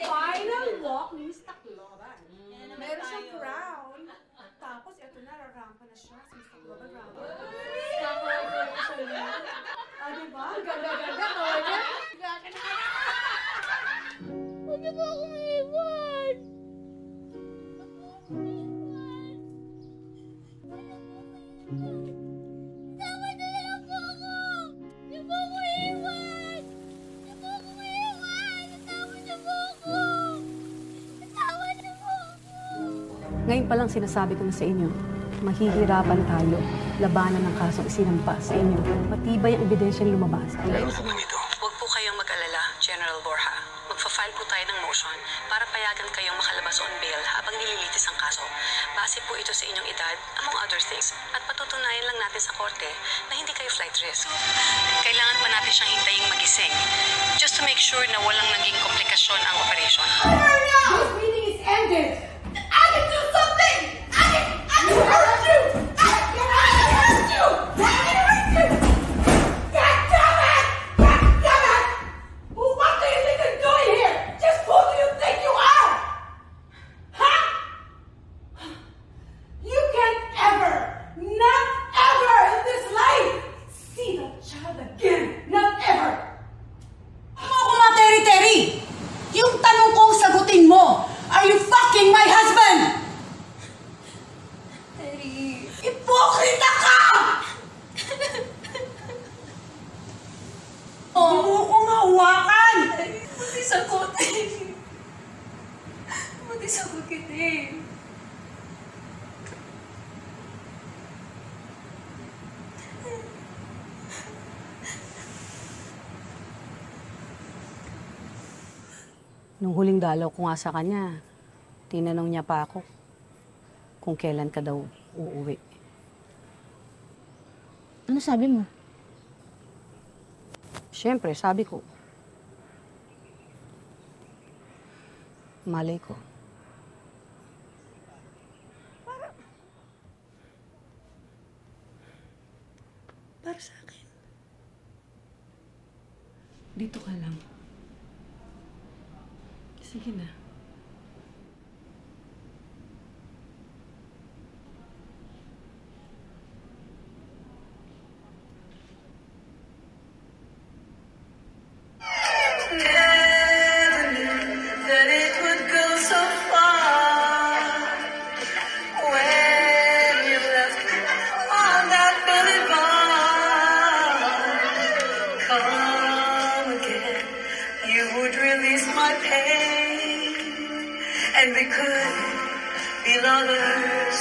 Final walk ni Miss Tacloban. Meron siyang crown. Tapos, ito na, rarampa na siya. Si Miss Tacloban, rampa. Kakawalan ko siya niya. Ah, diba? Ganda-ganda. Kawalan. Huwag niyo po akong iwan. Sama niyo lang po ako. Niyo po ako iwan. Niyo po ako iwan. Sama niyo po ako. Sama niyo po ako. Ngayon pa lang sinasabi ko na sa inyo, mahihirapan tayo labanan ng kasong isinampa sa inyo. Matibay ang ebidensyang lumabas. Huwag po kayong mag-alala, General Borja. Magfa-file po tayo ng motion para payagan kayong makalabas on bail habang nililitis ang kaso. Base po ito sa inyong edad, among other things, at patutunayan lang natin sa korte na hindi kayo flight risk. Kailangan pa natin siyang hintayin magising just to make sure na walang naging komplikasyon ang operation. This meeting is ended. I can do something. I can hurt you. I can hurt you. I can hurt you. God damn it. God damn it. What do you think you're doing here? Just who do you think you are? Huh? You can't ever, not ever in this life, see that child again. Not ever. Ano ako materi-teri? Yung tanong kong sagutin mo, are you fucking my husband? Terry. Ipokrita ka! Hindi mo akong hawakan! Buti sagutin. Buti sagutin. Nung huling dalaw ko nga sa kanya, tinanong niya pa ako kung kailan ka daw uuwi. Ano sabi mo? Siyempre, sabi ko, malay ko. Para sa akin. Dito ka lang. Sige na. That it would go so far when you left me on that boulevard. Come again, you would release my pain, and we could be lovers